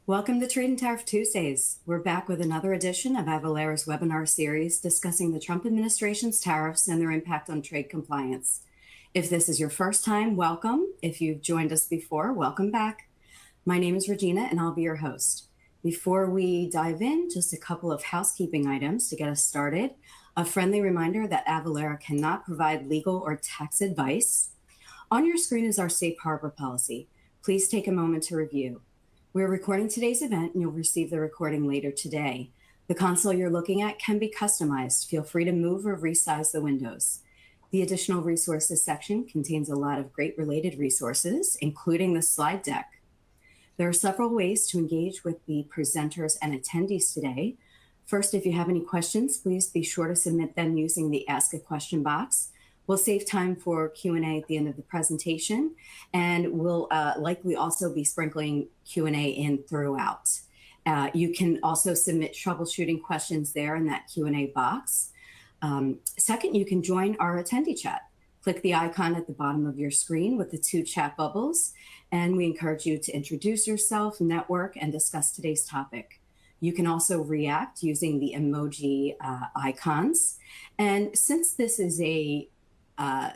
Welcome to Trade and Tariff Tuesdays. We're back with another edition of Avalara's webinar series discussing the Trump administration's tariffs and their impact on trade compliance. If this is your first time, welcome. If you've joined us before, welcome back. My name is Regina and I'll be your host. Before we dive in, just a couple of housekeeping items to get us started. A friendly reminder that Avalara cannot provide legal or tax advice. On your screen is our safe harbor policy. Please take a moment to review. We're recording today's event and you'll receive the recording later today. The console you're looking at can be customized. Feel free to move or resize the windows. The additional resources section contains a lot of great related resources, including the slide deck. There are several ways to engage with the presenters and attendees today. First, if you have any questions, please be sure to submit them using the Ask a Question box. We'll save time for Q&A at the end of the presentation, and we'll likely also be sprinkling Q&A in throughout. You can also submit troubleshooting questions there in that Q&A box. Second, you can join our attendee chat. Click the icon at the bottom of your screen with the two chat bubbles, and we encourage you to introduce yourself, network, and discuss today's topic. You can also react using the emoji icons. And since this is a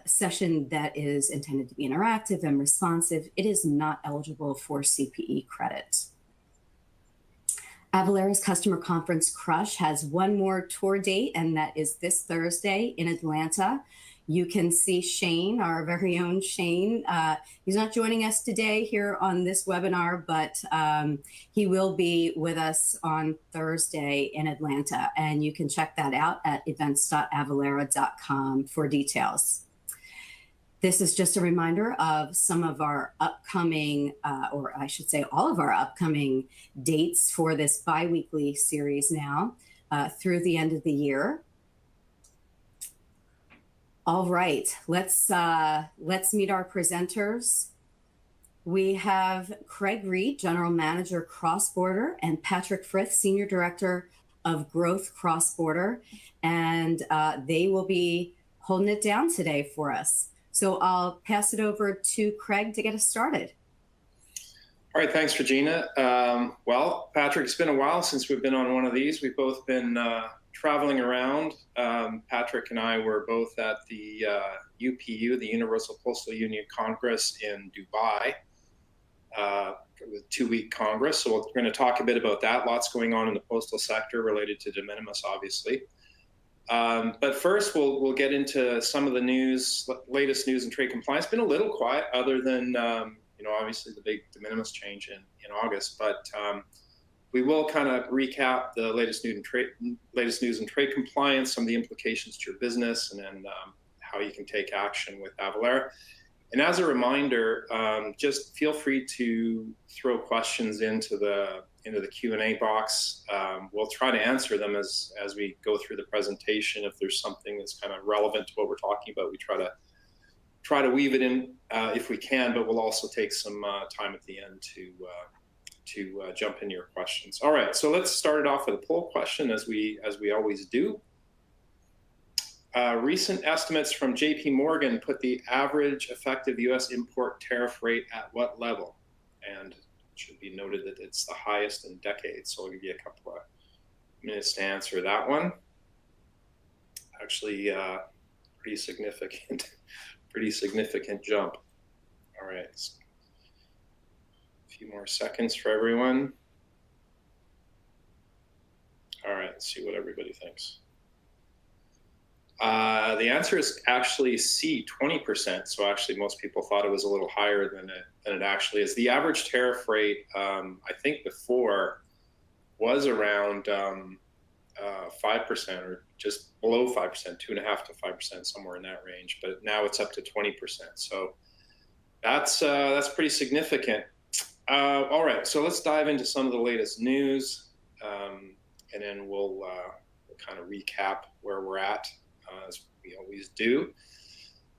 session that is intended to be interactive and responsive, it is not eligible for CPE credit. Avalara's Customer Conference Crush has one more tour date, and that is this Thursday in Atlanta. You can see Shane, our very own Shane. He's not joining us today here on this webinar, but he will be with us on Thursday in Atlanta. And you can check that out at events.avalara.com for details. This is just a reminder of some of our upcoming, or I should say all of our upcoming dates for this bi-weekly series now through the end of the year. All right, let's meet our presenters. We have Craig Reed, General Manager Cross-Border, and Patrick Frith, Senior Director of Growth Cross-Border, and they will be holding it down today for us. So I'll pass it over to Craig to get us started. All right, thanks, Regina. Well, Patrick, it's been a while since we've been on one of these. We've both been traveling around. Patrick and I were both at the UPU, the Universal Postal Union Congress in Dubai, a 2-week Congress. So we're going to talk a bit about that. Lots going on in the postal sector related to de minimis, obviously. But first, we'll get into some of the news, latest news and trade compliance. It's been a little quiet, other than obviously the big de minimis change in August. But we will kind of recap the latest news and trade compliance, some of the implications to your business, and then how you can take action with Avalara. And as a reminder, just feel free to throw questions into the Q&A box. We'll try to answer them as we go through the presentation. If there's something that's kind of relevant to what we're talking about, we try to weave it in if we can, but we'll also take some time at the end to jump into your questions. All right, so let's start it off with a poll question, as we always do. Recent estimates from JP Morgan put the average effective U.S. import tariff rate at what level? And it should be noted that it's the highest in decades, so I'll give you a couple of minutes to answer that one. Actually, pretty significant jump. All right. A few more seconds for everyone. All right, let's see what everybody thinks. The answer is actually C, 20%. So actually most people thought it was a little higher than it actually is. The average tariff rate, I think before, was around 5% or just below 5%, 2.5% to 5%, somewhere in that range. But now it's up to 20%. So that's pretty significant. All right, so let's dive into some of the latest news, and then we'll kind of recap where we're at, as we always do.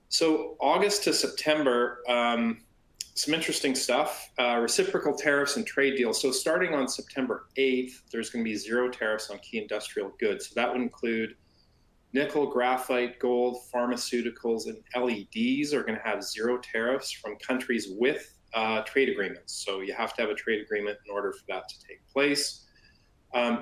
So August to September, some interesting stuff. Reciprocal tariffs and trade deals. So starting on September 8th, there's going to be 0 tariffs on key industrial goods. So that would include nickel, graphite, gold, pharmaceuticals, and LEDs are going to have 0 tariffs from countries with trade agreements. So you have to have a trade agreement in order for that to take place.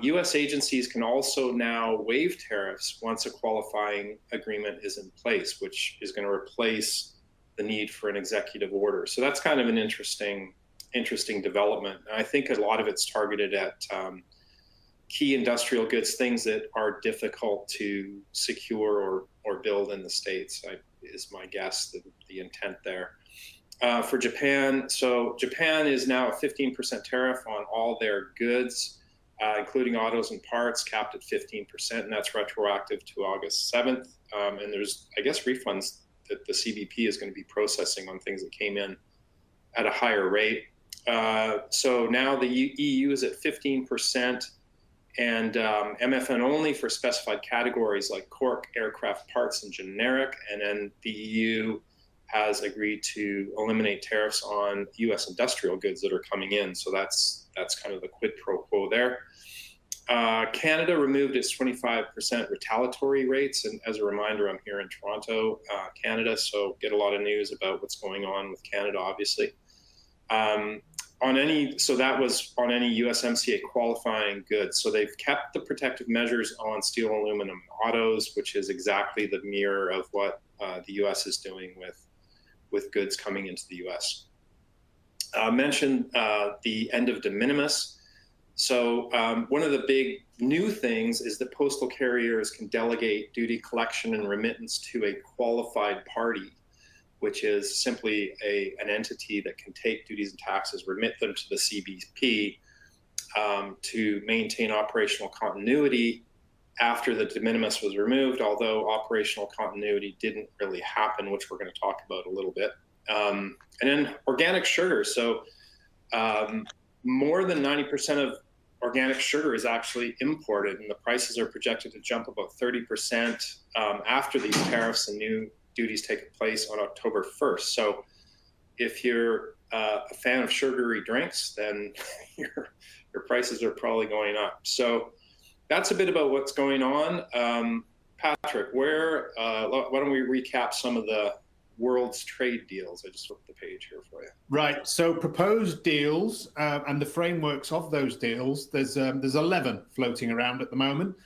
U.S. agencies can also now waive tariffs once a qualifying agreement is in place, which is going to replace the need for an executive order. So that's kind of an interesting development. And I think a lot of it's targeted at key industrial goods, things that are difficult to secure or build in the States, is my guess, the intent there. For Japan, so Japan is now a 15% tariff on all their goods, including autos and parts, capped at 15%, and that's retroactive to August 7th. And there's, I guess, refunds that the CBP is going to be processing on things that came in at a higher rate. So now the EU is at 15%, and MFN only for specified categories like cork, aircraft parts, and generic. And then the EU has agreed to eliminate tariffs on U.S. industrial goods that are coming in. So that's kind of the quid pro quo there. Canada removed its 25% retaliatory rates. And as a reminder, I'm here in Toronto, Canada, so get a lot of news about what's going on with Canada, obviously. So that was on any USMCA qualifying goods. So they've kept the protective measures on steel, aluminum, and autos, which is exactly the mirror of what the US is doing with goods coming into the US. Mentioned the end of de minimis. So one of the big new things is that postal carriers can delegate duty collection and remittance to a qualified party, which is simply an entity that can take duties and taxes, remit them to the CBP to maintain operational continuity after the de minimis was removed, although operational continuity didn't really happen, which we're going to talk about a little bit. And then organic sugar. So more than 90% of organic sugar is actually imported, and the prices are projected to jump about 30% after these tariffs and new duties take place on October 1st. So if you're a fan of sugary drinks, then your prices are probably going up. So that's a bit about what's going on. Patrick, why don't we recap some of the world's trade deals? I just flipped the page here for you. Right. So proposed deals and the frameworks of those deals, there's 11 floating around at the moment.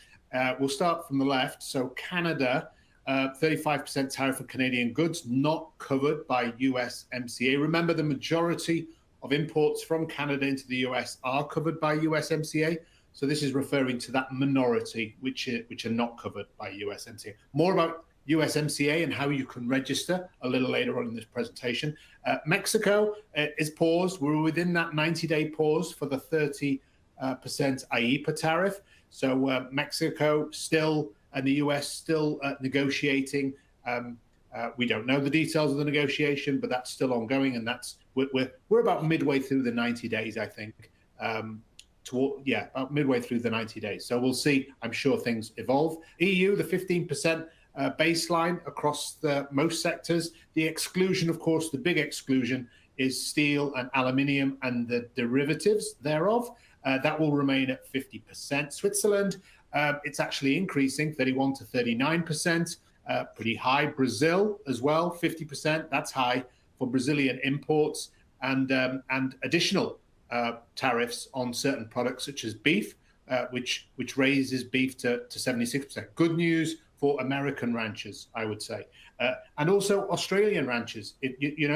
We'll start from the left. So Canada, 35% tariff for Canadian goods not covered by USMCA. Remember, the majority of imports from Canada into the US are covered by USMCA. So this is referring to that minority which are not covered by USMCA. More about USMCA and how you can register a little later on in this presentation. Mexico is paused. We're within that 90-day pause for the 30% IEEPA tariff. So Mexico still and the US still negotiating. We don't know the details of the negotiation, but that's still ongoing, and we're about midway through the 90 days, I think. About midway through the 90 days. So we'll see. I'm sure things evolve. EU, the 15% baseline across most sectors. The exclusion, of course, the big exclusion is steel and aluminium and the derivatives thereof. That will remain at 50%. Switzerland, it's actually increasing 31 to 39%, pretty high. Brazil as well, 50%. That's high for Brazilian imports, and additional tariffs on certain products such as beef, which raises beef to 76%. Good news for American ranchers, I would say, and also Australian ranchers.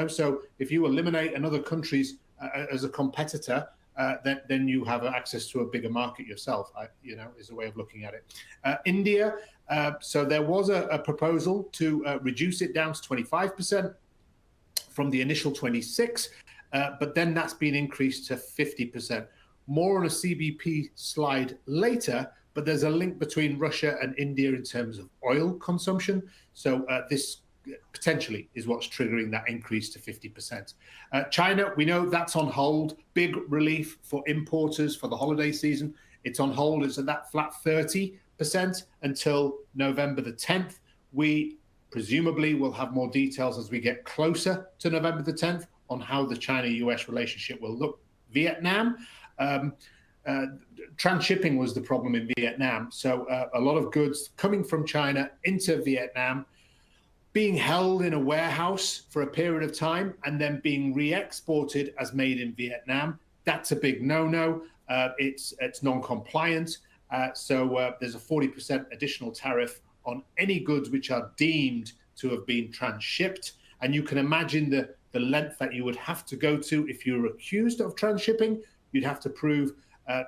So if you eliminate another country's as a competitor, then you have access to a bigger market yourself, is a way of looking at it. India, so there was a proposal to reduce it down to 25% from the initial 26%, but then that's been increased to 50%. More on a CBP slide later, but there's a link between Russia and India in terms of oil consumption. So this potentially is what's triggering that increase to 50%. China, we know that's on hold. Big relief for importers for the holiday season. It's on hold. It's at that flat 30% until November the 10th. We presumably will have more details as we get closer to November the 10th on how the China-US relationship will look. Vietnam, transshipping was the problem in Vietnam. So a lot of goods coming from China into Vietnam. being held in a warehouse for a period of time and then being re-exported as made in Vietnam, that's a big no-no. It's non-compliant. So there's a 40% additional tariff on any goods which are deemed to have been transshipped. And you can imagine the length that you would have to go to if you were accused of transshipping. You'd have to prove,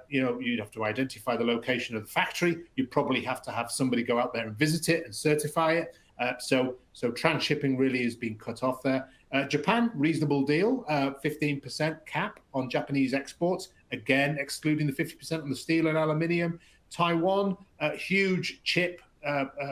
you'd have to identify the location of the factory. You'd probably have to have somebody go out there and visit it and certify it. So transshipping really is being cut off there. Japan, reasonable deal, 15% cap on Japanese exports, again, excluding the 50% on the steel and aluminium. Taiwan, a huge chip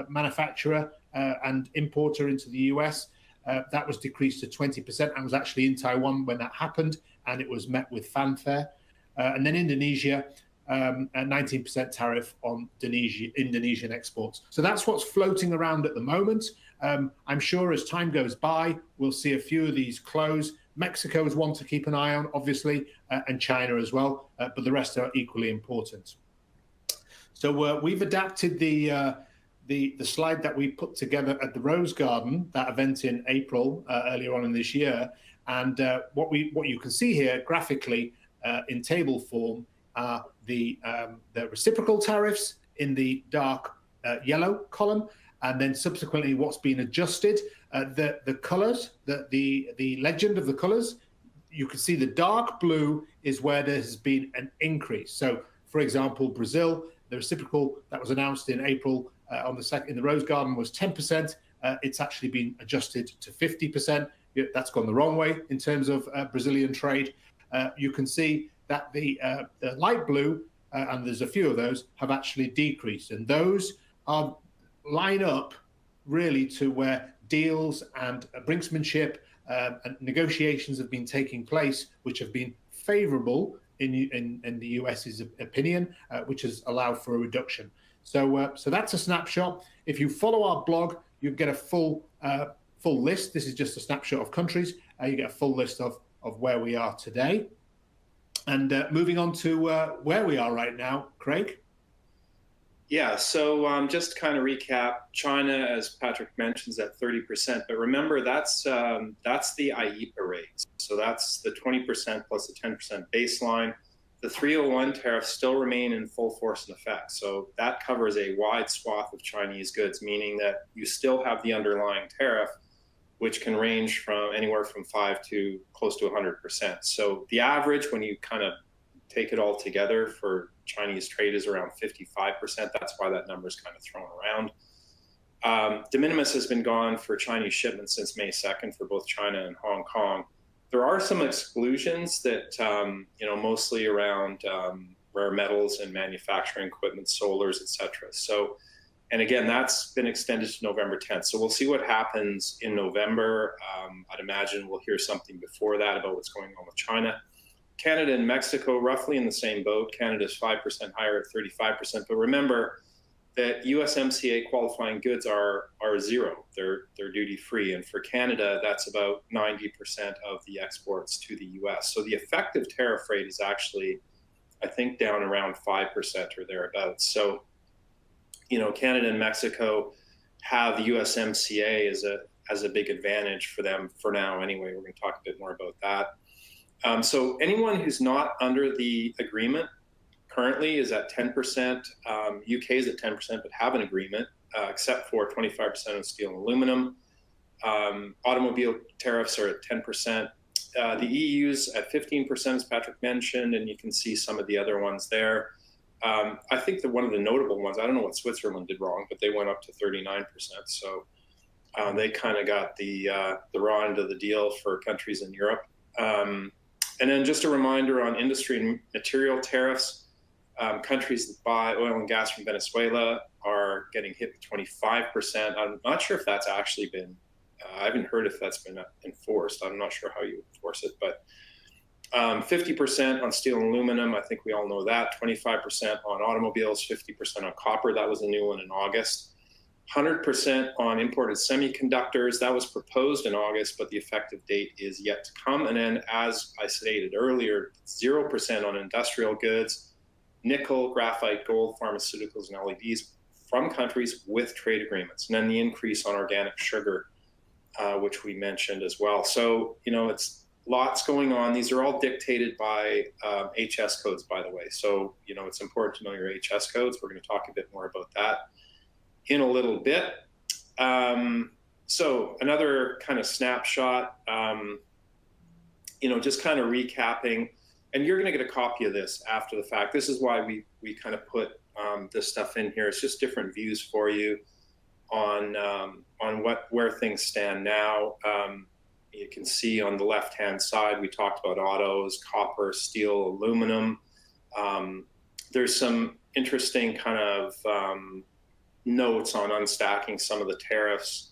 manufacturer and importer into the US. That was decreased to 20%. I was actually in Taiwan when that happened, and it was met with fanfare. And then Indonesia, a 19% tariff on Indonesian exports. So that's what's floating around at the moment. I'm sure as time goes by, we'll see a few of these close. Mexico is one to keep an eye on, obviously, and China as well, but the rest are equally important. So we've adapted the slide that we put together at the Rose Garden, that event in April earlier on in this year, and what you can see here graphically in table form are the reciprocal tariffs in the dark yellow column, and then subsequently what's been adjusted. The colors, the legend of the colors, you can see the dark blue is where there has been an increase. So, for example, Brazil, the reciprocal that was announced in April in the Rose Garden was 10%. It's actually been adjusted to 50%. That's gone the wrong way in terms of Brazilian trade. You can see that the light blue, and there's a few of those, have actually decreased. And those line up really to where deals and brinksmanship and negotiations have been taking place, which have been favorable in the US's opinion, which has allowed for a reduction. So that's a snapshot. If you follow our blog, you get a full list. This is just a snapshot of countries. You get a full list of where we are today. And moving on to where we are right now, Craig. Yeah, so just to kind of recap, China, as Patrick mentions, at 30%. But remember, that's the IEEPA rate. So that's the 20% plus the 10% baseline. The 301 tariffs still remain in full force and effect. So that covers a wide swath of Chinese goods, meaning that you still have the underlying tariff, which can range from anywhere from 5 to close to 100%. So the average, when you kind of take it all together for Chinese trade, is around 55%. That's why that number is kind of thrown around. De minimis has been gone for Chinese shipments since May 2nd for both China and Hong Kong. There are some exclusions that, mostly around rare metals and manufacturing equipment, solars, et cetera. So, and again, that's been extended to November 10th. So we'll see what happens in November. I'd imagine we'll hear something before that about what's going on with China. Canada and Mexico, roughly in the same boat. Canada's 5% higher at 35%. But remember that USMCA qualifying goods are zero. They're duty free. And for Canada, that's about 90% of the exports to the US. So the effective tariff rate is actually, I think, down around 5% or thereabouts. So, Canada and Mexico have the USMCA as a big advantage for them for now anyway. We're going to talk a bit more about that. So anyone who's not under the agreement currently is at 10%. UK is at 10%, but have an agreement, except for 25% of steel and aluminum. Automobile tariffs are at 10%. The EU's at 15%, as Patrick mentioned, and you can see some of the other ones there. I think that one of the notable ones, I don't know what Switzerland did wrong, but they went up to 39%. So they kind of got the raw end of the deal for countries in Europe. And then just a reminder on industry and material tariffs. Countries that buy oil and gas from Venezuela are getting hit with 25%. I'm not sure if that's actually been, I haven't heard if that's been enforced. I'm not sure how you enforce it, but 50% on steel and aluminum, I think we all know that. 25% on automobiles, 50% on copper. That was a new one in August. 100% on imported semiconductors. That was proposed in August, but the effective date is yet to come. And then, as I stated earlier, 0% on industrial goods, nickel, graphite, gold, pharmaceuticals, and LEDs from countries with trade agreements. And then the increase on organic sugar which we mentioned as well. So, it's lots going on. These are all dictated by HS codes, by the way. So, it's important to know your HS codes. We're going to talk a bit more about that in a little bit. So another kind of snapshot, just kind of recapping, and you're going to get a copy of this after the fact. This is why we kind of put this stuff in here. It's just different views for you on where things stand now. You can see on the left-hand side, we talked about autos, copper, steel, aluminum. There's some interesting kind of notes on unstacking some of the tariffs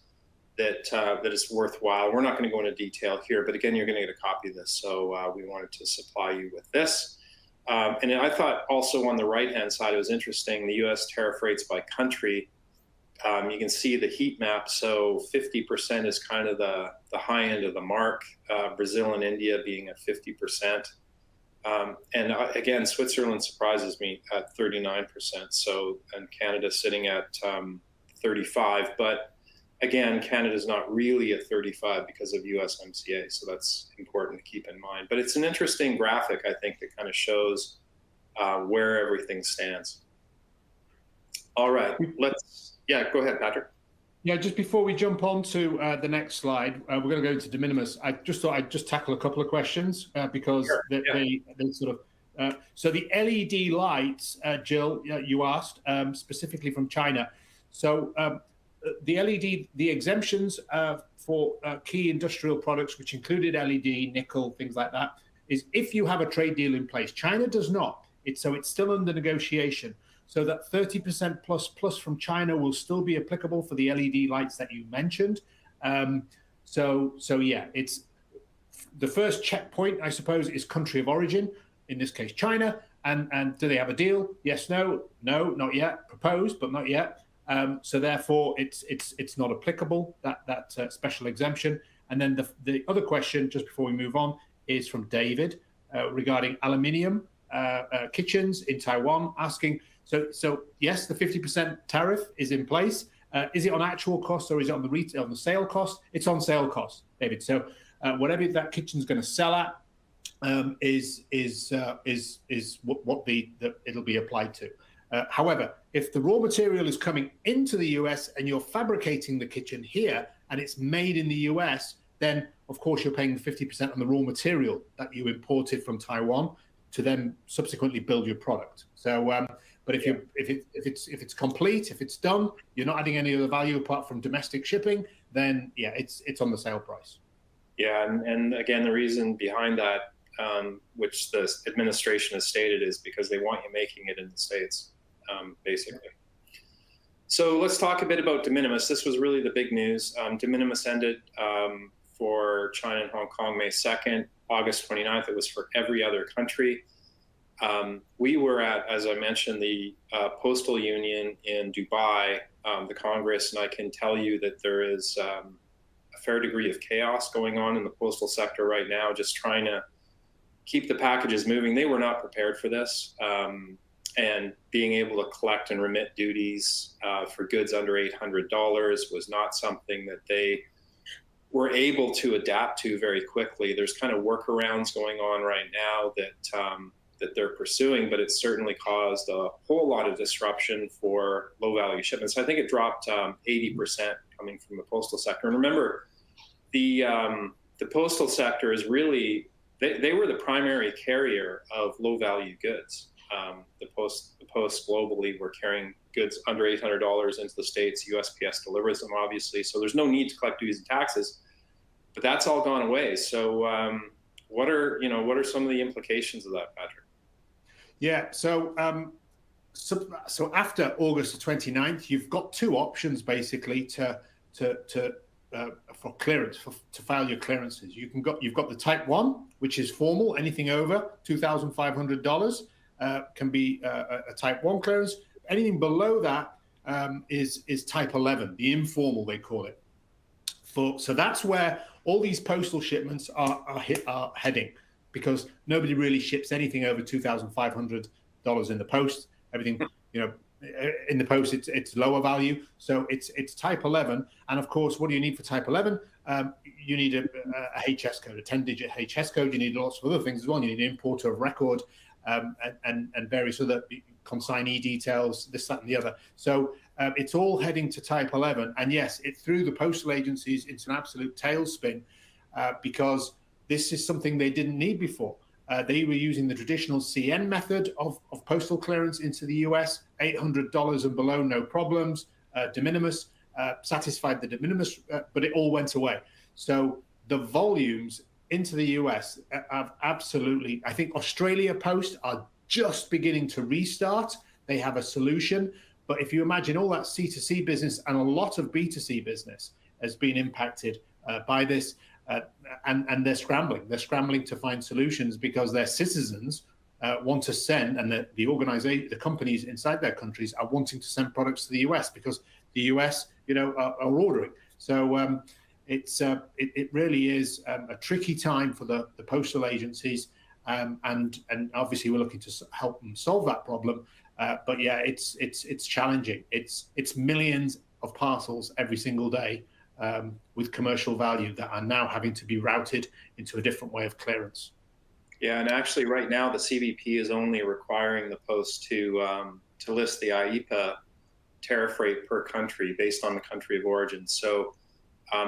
that is worthwhile. We're not going to go into detail here, but again, you're going to get a copy of this. So we wanted to supply you with this. And I thought also on the right-hand side, it was interesting, the U.S. tariff rates by country. You can see the heat map. So 50% is kind of the high end of the mark, Brazil and India being at 50%. And again, Switzerland surprises me at 39%. So, and Canada sitting at 35. But again, Canada is not really at 35 because of USMCA. So that's important to keep in mind. But it's an interesting graphic, I think, that kind of shows where everything stands. All right, go ahead, Patrick. Yeah, just before we jump on to the next slide, we're going to go into de minimis. I just thought I'd just tackle a couple of questions because Sure. they sort of. So the LED lights, Jill, you asked specifically from China. So the LED, the exemptions for key industrial products, which included LED, nickel, things like that, is if you have a trade deal in place. China does not. It's still under negotiation. So that 30% plus from China will still be applicable for the LED lights that you mentioned. So yeah, it's the first checkpoint, I suppose, is country of origin, in this case, China. And do they have a deal? Yes, no, not yet. Proposed, but not yet. So therefore, it's not applicable, that special exemption. And then the other question, just before we move on, is from David regarding aluminium kitchens in Taiwan, asking, so yes, the 50% tariff is in place. Is it on actual cost or is it on the sale cost? It's on sale cost, David. So whatever that kitchen's going to sell at is what it'll be applied to. However, if the raw material is coming into the US and you're fabricating the kitchen here and it's made in the US, then of course you're paying 50% on the raw material that you imported from Taiwan to then subsequently build your product. So, but if it's complete, if it's done, you're not adding any other value apart from domestic shipping, then yeah, it's on the sale price. Yeah, and again, the reason behind that, which the administration has stated, is because they want you making it in the States, basically. So let's talk a bit about de minimis. This was really the big news. De minimis ended for China and Hong Kong May 2nd, August 29th. It was for every other country. We were at, as I mentioned, the Postal Union in Dubai, the Congress, and I can tell you that there is a fair degree of chaos going on in the postal sector right now, just trying to keep the packages moving. They were not prepared for this. And being able to collect and remit duties for goods under $800 was not something that they were able to adapt to very quickly. There's kind of workarounds going on right now that they're pursuing, but it's certainly caused a whole lot of disruption for low-value shipments. I think it dropped 80% coming from the postal sector. And remember, the postal sector is really, they were the primary carrier of low-value goods. The post globally were carrying goods under $800 into the States. USPS delivers them, obviously, so there's no need to collect duties and taxes. But that's all gone away. So what are some of the implications of that, Patrick? Yeah, so after August the 29th, you've got two options basically for clearance, to file your clearances. You've got the type 1, which is formal. Anything over $2,500 can be a type 1 clearance. Anything below that is type 11, the informal they call it. So that's where all these postal shipments are heading, because nobody really ships anything over $2,500 in the post. Everything, in the post, it's lower value. So it's type 11. And of course, what do you need for type 11? you need a HS code, a 10-digit HS code. You need lots of other things as well. You need an importer of record and various other consignee details, this, that, and the other. So it's all heading to Type 11. And yes, it threw the postal agencies into an absolute tailspin because this is something they didn't need before. They were using the traditional CN method of postal clearance into the US, $800 and below, no problems, de minimis, satisfied the de minimis, but it all went away. So the volumes into the US have absolutely, I think Australia Post are just beginning to restart. They have a solution. But if you imagine all that C2C business and a lot of B2C business has been impacted by this, and they're scrambling. They're scrambling to find solutions because their citizens want to send, and the organization, the companies inside their countries are wanting to send products to the US because the US, are ordering. So it really is a tricky time for the postal agencies, and obviously we're looking to help them solve that problem. But yeah, it's challenging. It's millions of parcels every single day. With commercial value that are now having to be routed into a different way of clearance. Yeah, and actually right now the CBP is only requiring the post to list the IEPA tariff rate per country based on the country of origin. So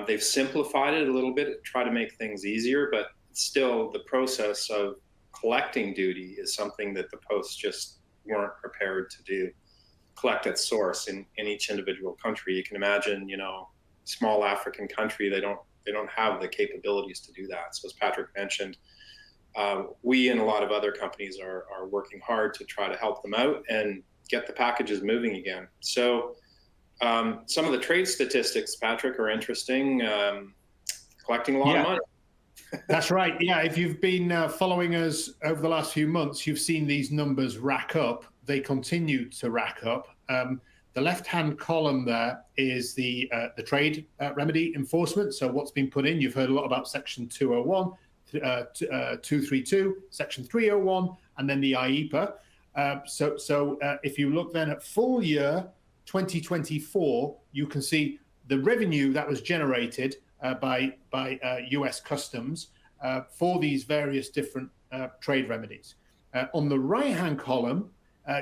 they've simplified it a little bit to try to make things easier, but still the process of collecting duty is something that the post just weren't prepared to do. Collect at source in each individual country. You can imagine, small African country, they don't have the capabilities to do that. So as Patrick mentioned, we and a lot of other companies are working hard to try to help them out and get the packages moving again. So some of the trade statistics, Patrick, are interesting. Collecting a lot of money. That's right. Yeah, if you've been following us over the last few months, you've seen these numbers rack up. They continue to rack up. The left-hand column there is the trade remedy enforcement. So what's been put in, you've heard a lot about Section 201, 232, Section 301, and then the IEPA. So if you look then at full year 2024, you can see the revenue that was generated by US Customs for these various different trade remedies. On the right-hand column,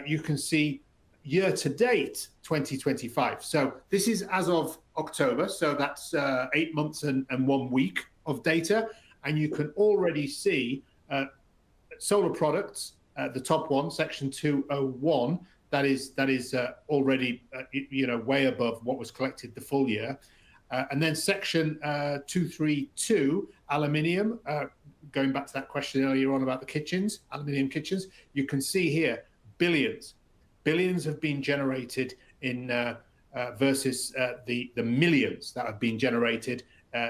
you can see year-to-date 2025. So this is as of October, so that's 8 months and 1 week of data, and you can already see solar products, the top one, Section 201, that is already way above what was collected the full year, and then Section 232, aluminium. Going back to that question earlier on about the kitchens, aluminium kitchens, you can see here billions have been generated in versus the millions that have been generated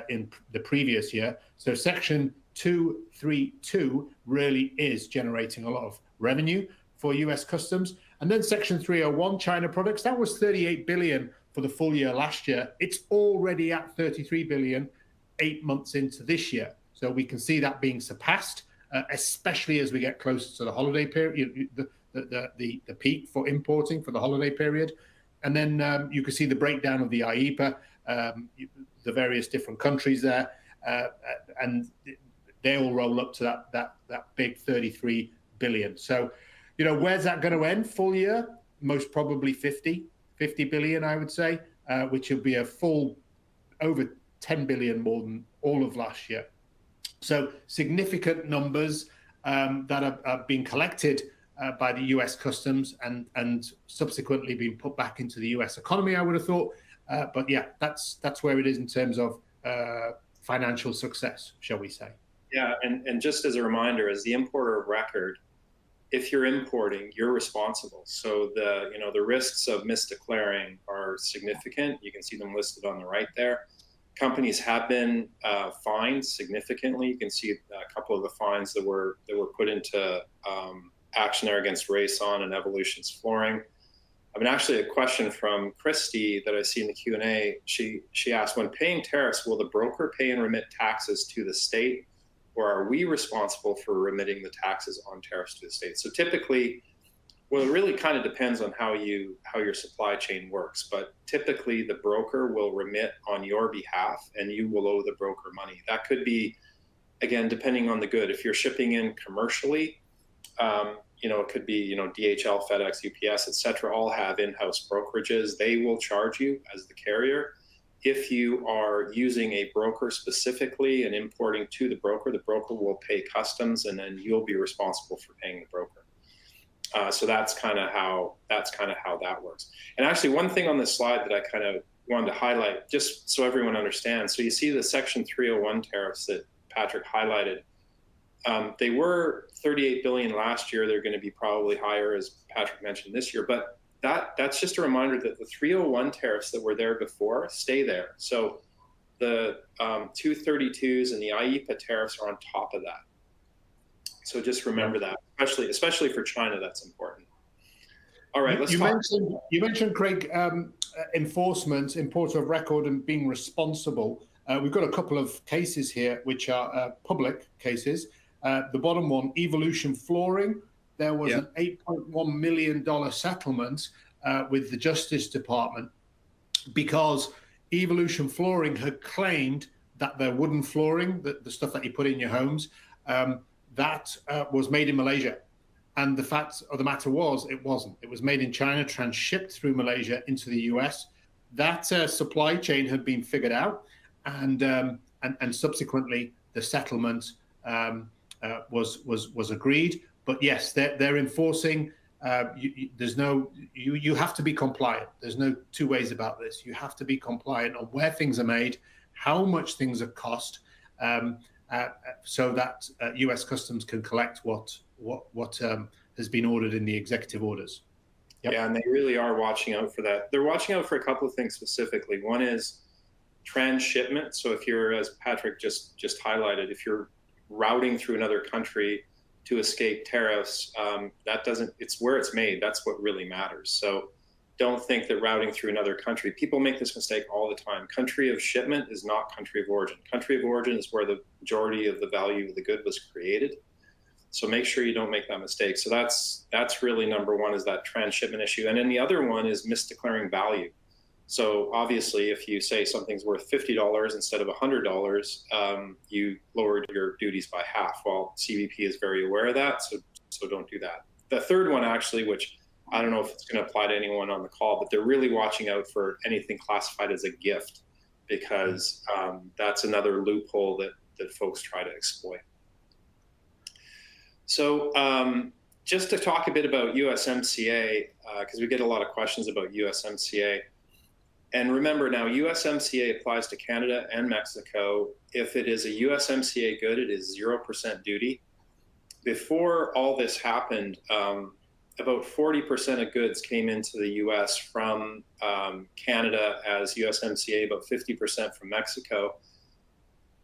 in the previous year. So Section 232 really is generating a lot of revenue for US Customs. And then Section 301, China products, that was 38 billion for the full year last year. It's already at 33 billion 8 months into this year. So we can see that being surpassed, especially as we get closer to the holiday period, the peak for importing for the holiday period. And then you can see the breakdown of the IEPA, the various different countries there, and they all roll up to that big 33 billion. So, where's that going to end full year? Most probably 50 billion, I would say, which will be a full over 10 billion more than all of last year. So significant numbers that are being collected by the US Customs and subsequently being put back into the US economy, I would have thought. But yeah, that's where it is in terms of financial success, shall we say. Yeah, and just as a reminder, as the importer of record, if you're importing, you're responsible. So the risks of misdeclaring are significant. You can see them listed on the right there. Companies have been fined significantly. You can see a couple of the fines that were put into action there against Rayson and Evolution's Flooring. I mean, actually, a question from Christy that I see in the Q&A. She asked, when paying tariffs, will the broker pay and remit taxes to the state, or are we responsible for remitting the taxes on tariffs to the state? So typically, Well, it really kind of depends on how your supply chain works, but typically the broker will remit on your behalf and you will owe the broker money. That could be, again, depending on the good. If you're shipping in commercially, it could be, DHL, FedEx, UPS, et cetera, all have in-house brokerages. They will charge you as the carrier. If you are using a broker specifically and importing to the broker will pay customs, and then you'll be responsible for paying the broker. So that's kind of how that works. And actually, one thing on this slide that I kind of wanted to highlight, just so everyone understands. So you see the Section 301 tariffs that Patrick highlighted. They were 38 billion last year. They're going to be probably higher, as Patrick mentioned, this year. But that's just a reminder that the 301 tariffs that were there before stay there. So the 232s and the IEEPA tariffs are on top of that. So just remember that, especially for China, that's important. All right, let's talk. You mentioned, Craig, enforcement, importer of record, and being responsible. We've got a couple of cases here, which are public cases. The bottom one, Evolution Flooring. There was an $8.1 million settlement with the Justice Department because Evolution Flooring had claimed that their wooden flooring, the stuff that you put in your homes, that was made in Malaysia. And the fact of the matter was, it wasn't. It was made in China, transshipped through Malaysia into the US. That supply chain had been figured out, and subsequently the settlement was agreed. But yes, they're enforcing. You have to be compliant. There's no two ways about this. You have to be compliant on where things are made, how much things are cost, so that U.S. Customs can collect what has been ordered in the executive orders. Yep. Yeah, and they really are watching out for that. They're watching out for a couple of things specifically. One is transshipment. So if you're, as Patrick just highlighted, if you're routing through another country to escape tariffs, it's where it's made. That's what really matters. So don't think that routing through another country, people make this mistake all the time. Country of shipment is not country of origin. Country of origin is where the majority of the value of the good was created. So make sure you don't make that mistake. So that's really number one, is that transshipment issue. And then the other one is misdeclaring value. So obviously, if you say something's worth $50 instead of $100, you lowered your duties by half. Well, CBP is very aware of that, so don't do that. The third one, actually, which I don't know if it's going to apply to anyone on the call, but they're really watching out for anything classified as a gift, because that's another loophole that folks try to exploit. So just to talk a bit about USMCA, because we get a lot of questions about USMCA. And remember now, USMCA applies to Canada and Mexico. If it is a USMCA good, it is 0% duty. Before all this happened, about 40% of goods came into the US from Canada as USMCA, about 50% from Mexico.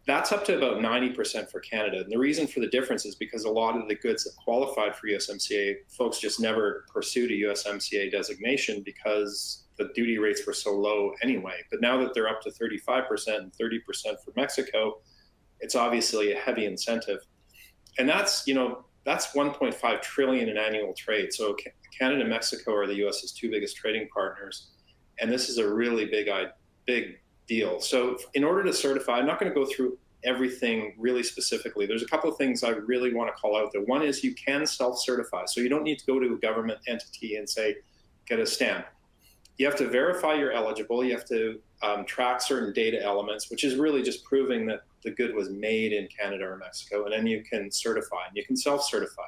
That's up to about 90% for Canada. And the reason for the difference is because a lot of the goods that qualified for USMCA, folks just never pursued a USMCA designation because the duty rates were so low anyway. But now that they're up to 35% and 30% for Mexico, it's obviously a heavy incentive. And that's 1.5 trillion in annual trade. So Canada and Mexico are the US's two biggest trading partners. And this is a really big deal. So in order to certify, I'm not going to go through everything really specifically. There's a couple of things I really want to call out there. One is you can self-certify. So you don't need to go to a government entity and say, get a stamp. You have to verify you're eligible. You have to track certain data elements, which is really just proving that the good was made in Canada or Mexico. And then you can certify, and you can self-certify.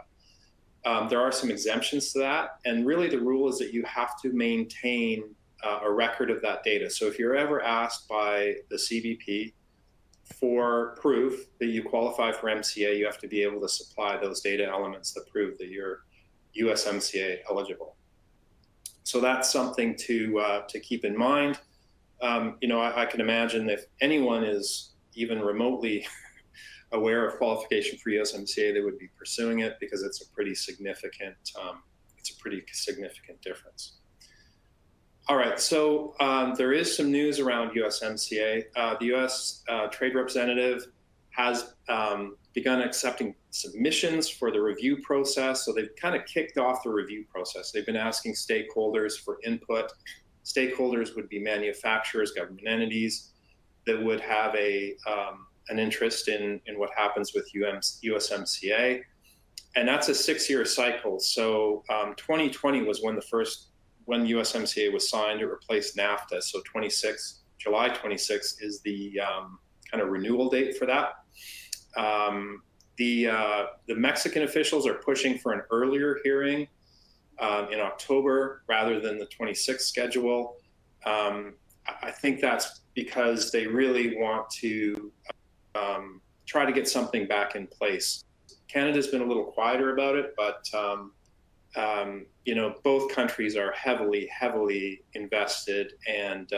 There are some exemptions to that. And really the rule is that you have to maintain a record of that data. So if you're ever asked by the CBP for proof that you qualify for MCA, you have to be able to supply those data elements that prove that you're USMCA eligible. So that's something to keep in mind. I can imagine if anyone is even remotely aware of qualification for USMCA, they would be pursuing it because it's a pretty significant difference. All right, so there is some news around USMCA. The U.S. Trade Representative has begun accepting submissions for the review process. So they've kind of kicked off the review process. They've been asking stakeholders for input. Stakeholders would be manufacturers, government entities that would have an interest in what happens with USMCA. And that's a 6-year cycle. So 2020 was when USMCA was signed. It replaced NAFTA. So July 26 is the kind of renewal date for that. The Mexican officials are pushing for an earlier hearing in October rather than the 26th schedule. I think that's because they really want to try to get something back in place. Canada's been a little quieter about it, but both countries are heavily invested and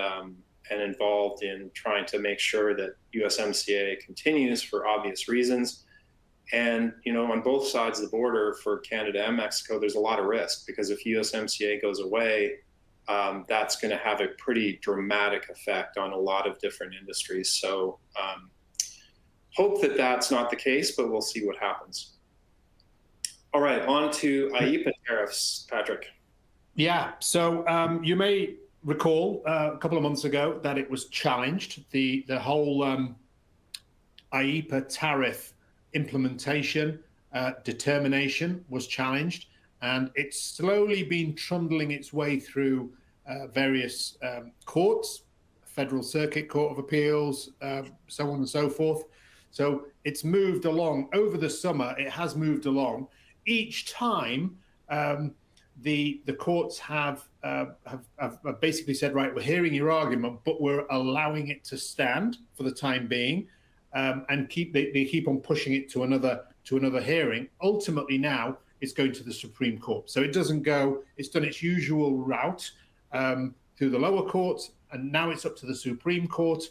involved in trying to make sure that USMCA continues for obvious reasons. And, on both sides of the border for Canada and Mexico, there's a lot of risk because if USMCA goes away, that's going to have a pretty dramatic effect on a lot of different industries. So hope that that's not the case, but we'll see what happens. All right, on to IEEPA tariffs, Patrick. Yeah, so you may recall a couple of months ago that it was challenged. The whole IEEPA tariff implementation determination was challenged, and it's slowly been trundling its way through various courts, Federal Circuit Court of Appeals, so on and so forth. So it's moved along over the summer. It has moved along. Each time the courts have basically said, right, we're hearing your argument, but we're allowing it to stand for the time being, and they keep on pushing it to another hearing. Ultimately, now it's going to the Supreme Court. So it doesn't go. It's done its usual route through the lower courts, and now it's up to the Supreme Court.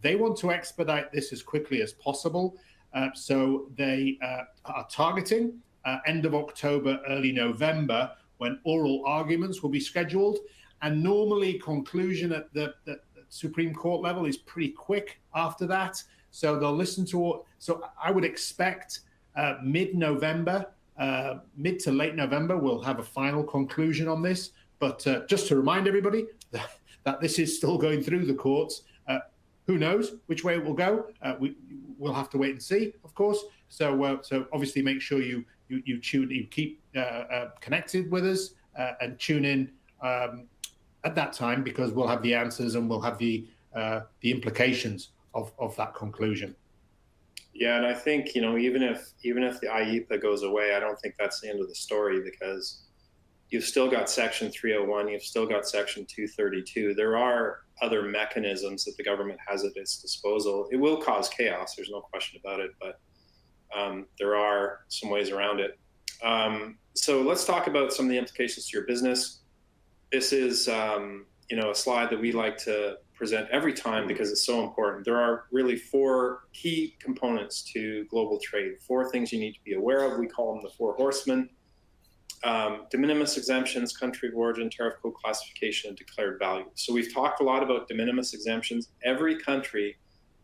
They want to expedite this as quickly as possible, so they are targeting end of October, early November, when oral arguments will be scheduled. And normally conclusion at the Supreme Court level is pretty quick after that. So they'll listen to, so I would expect mid-November, mid to late November, we'll have a final conclusion on this. But just to remind everybody that this is still going through the courts. Who knows which way it will go? We'll have to wait and see, of course. So obviously make sure you keep connected with us and tune in at that time, because we'll have the answers and we'll have the implications of that conclusion. Yeah, and I think even if the IEEPA goes away, I don't think that's the end of the story, because you've still got Section 301, you've still got Section 232. There are other mechanisms that the government has at its disposal. It will cause chaos, there's no question about it, but there are some ways around it. So let's talk about some of the implications to your business. This is a slide that we like to present every time because it's so important. There are really 4 key components to global trade, 4 things you need to be aware of. We call them the 4 horsemen. De minimis exemptions, country of origin, tariff code classification, and declared value. So we've talked a lot about de minimis exemptions. Every country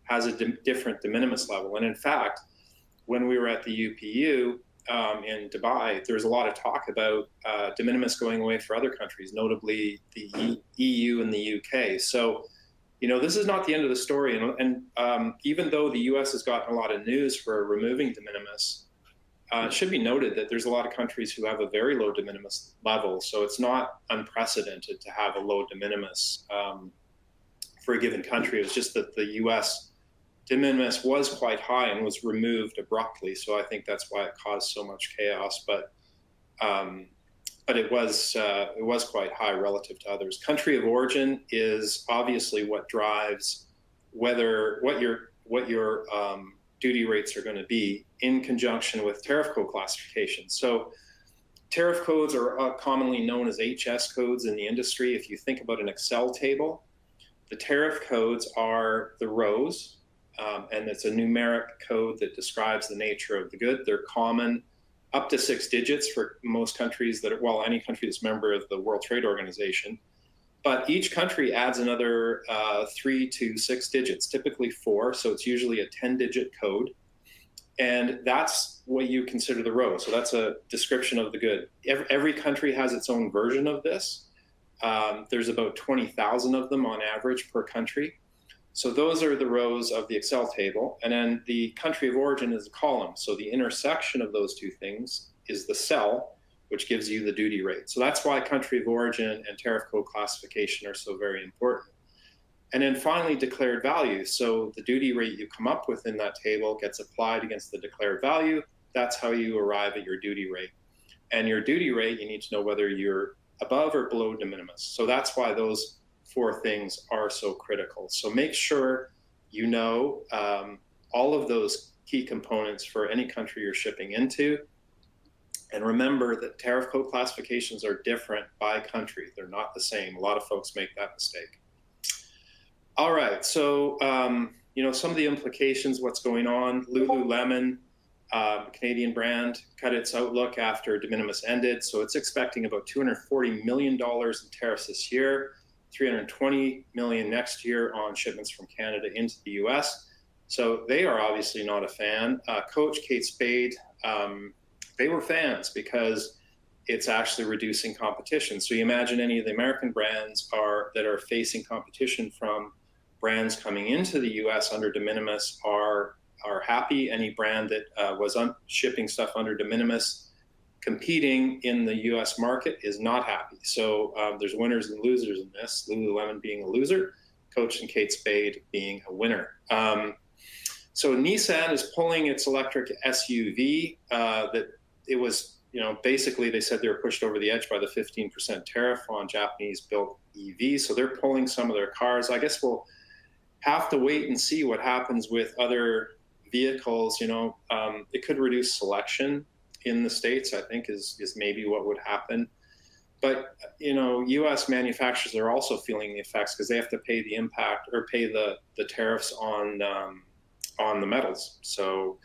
has a different de minimis level. And in fact, when we were at the UPU in Dubai, there was a lot of talk about de minimis going away for other countries, notably the EU and the UK. So, this is not the end of the story. And even though the US has gotten a lot of news for removing de minimis, it should be noted that there's a lot of countries who have a very low de minimis level. So it's not unprecedented to have a low de minimis for a given country. It's just that the US de minimis was quite high and was removed abruptly. So I think that's why it caused so much chaos. But it was quite high relative to others. Country of origin is obviously what drives what your duty rates are going to be in conjunction with tariff code classification. So tariff codes are commonly known as HS codes in the industry. If you think about an Excel table, the tariff codes are the rows, and it's a numeric code that describes the nature of the good. They're common, up to 6 digits for most countries any country that's a member of the World Trade Organization. But each country adds another 3 to 6 digits, typically 4. So it's usually a 10-digit code. And that's what you consider the row. So that's a description of the good. Every country has its own version of this. There's about 20,000 of them on average per country. So those are the rows of the Excel table. And then the country of origin is a column. So the intersection of those two things is the cell, which gives you the duty rate. So that's why country of origin and tariff code classification are so very important. And then finally, declared value. So the duty rate you come up with in that table gets applied against the declared value. That's how you arrive at your duty rate. And your duty rate, you need to know whether you're above or below de minimis. So that's why those four things are so critical. So make sure you know all of those key components for any country you're shipping into. And remember that tariff code classifications are different by country. They're not the same. A lot of folks make that mistake. All right, so some of the implications, what's going on. Lululemon, Canadian brand, cut its outlook after de minimis ended. So it's expecting about $240 million in tariffs this year, $320 million next year on shipments from Canada into the US. So they are obviously not a fan. Coach, Kate Spade, they were fans because it's actually reducing competition. So you imagine any of the American brands that are facing competition from brands coming into the US under de minimis are happy. Any brand that was shipping stuff under de minimis competing in the US market is not happy. So there's winners and losers in this, Lululemon being a loser, Coach and Kate Spade being a winner. So Nissan is pulling its electric SUV that it was, basically they said they were pushed over the edge by the 15% tariff on Japanese built EVs. So they're pulling some of their cars. I guess we'll have to wait and see what happens with other vehicles. It could reduce selection in the States, I think is maybe what would happen. But, US manufacturers are also feeling the effects because they have to pay the impact or pay the tariffs on the metals. So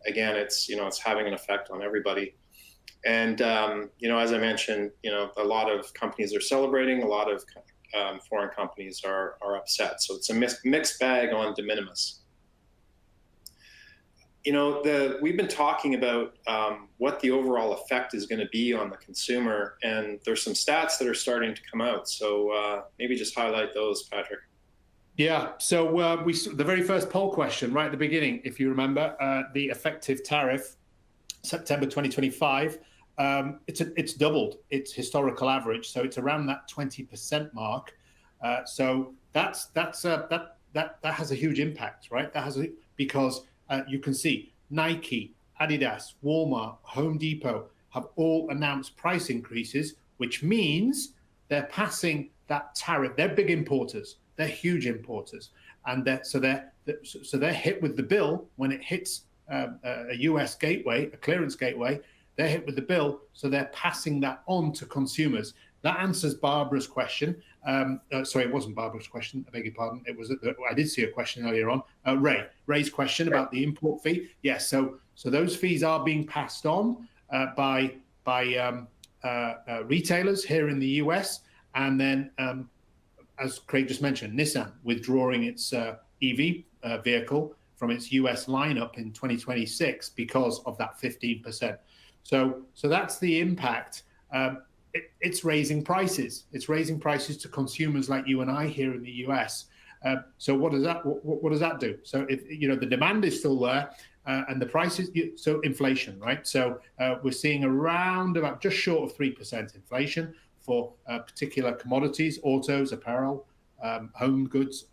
again, it's having an effect on everybody. And, as I mentioned, a lot of companies are celebrating, a lot of foreign companies are upset. So it's a mixed bag on de minimis. We've been talking about what the overall effect is going to be on the consumer, and there's some stats that are starting to come out. So maybe just highlight those, Patrick. Yeah, so the very first poll question right at the beginning, if you remember, the effective tariff, September 2025, it's doubled its historical average, so it's around that 20% mark. So that has a huge impact, right? Because you can see Nike, Adidas, Walmart, Home Depot have all announced price increases, which means they're passing that tariff. They're big importers. They're huge importers, and they're hit with the bill when it hits a US gateway, a clearance gateway. They're hit with the bill, so they're passing that on to consumers. That answers Barbara's question. Sorry, it wasn't Barbara's question. I beg your pardon. It was. I did see a question earlier on. Ray's question about the import fee. Yes. So those fees are being passed on by retailers here in the US, and then. As Craig just mentioned, Nissan withdrawing its EV vehicle from its US lineup in 2026 because of that 15%. So that's the impact. It's raising prices. It's raising prices to consumers like you and I here in the US. So what does that do? So if the demand is still there and the prices, so inflation, right? So we're seeing around about just short of 3% inflation for particular commodities, autos, apparel, home goods,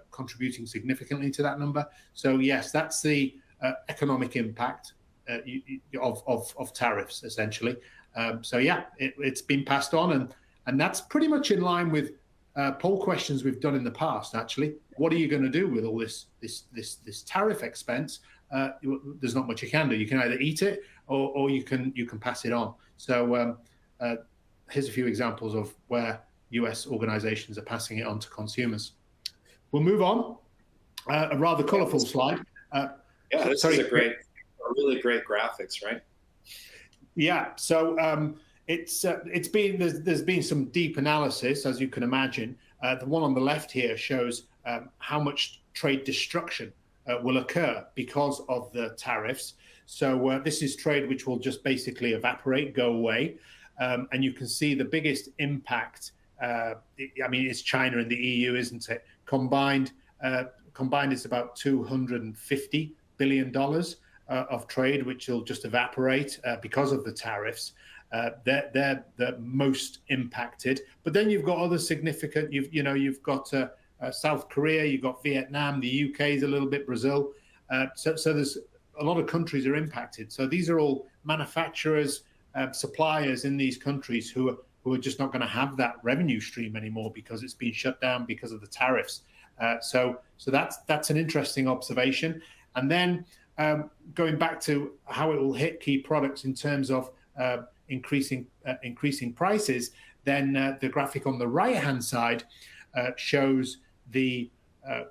contributing significantly to that number. So yes, that's the economic impact of tariffs, essentially. So yeah, it's been passed on, and that's pretty much in line with poll questions we've done in the past. Actually, what are you going to do with all this tariff expense? There's not much you can do. You can either eat it or you can pass it on. So. Here's a few examples of where US organizations are passing it on to consumers. We'll move on. A rather colorful slide. This is really great graphics, right? Yeah, so there's been some deep analysis, as you can imagine. The one on the left here shows how much trade destruction will occur because of the tariffs. So this is trade which will just basically evaporate, go away. And you can see the biggest impact, I mean, it's China and the EU, isn't it? Combined, it's about $250 billion of trade, which will just evaporate because of the tariffs. They're the most impacted. But then you've got other significant, you've got South Korea, you've got Vietnam, the UK is a little bit, Brazil. So there's a lot of countries are impacted. So these are all manufacturers, suppliers in these countries who are just not going to have that revenue stream anymore because it's been shut down because of the tariffs. So that's an interesting observation. And then going back to how it will hit key products in terms of increasing prices, then the graphic on the right-hand side shows the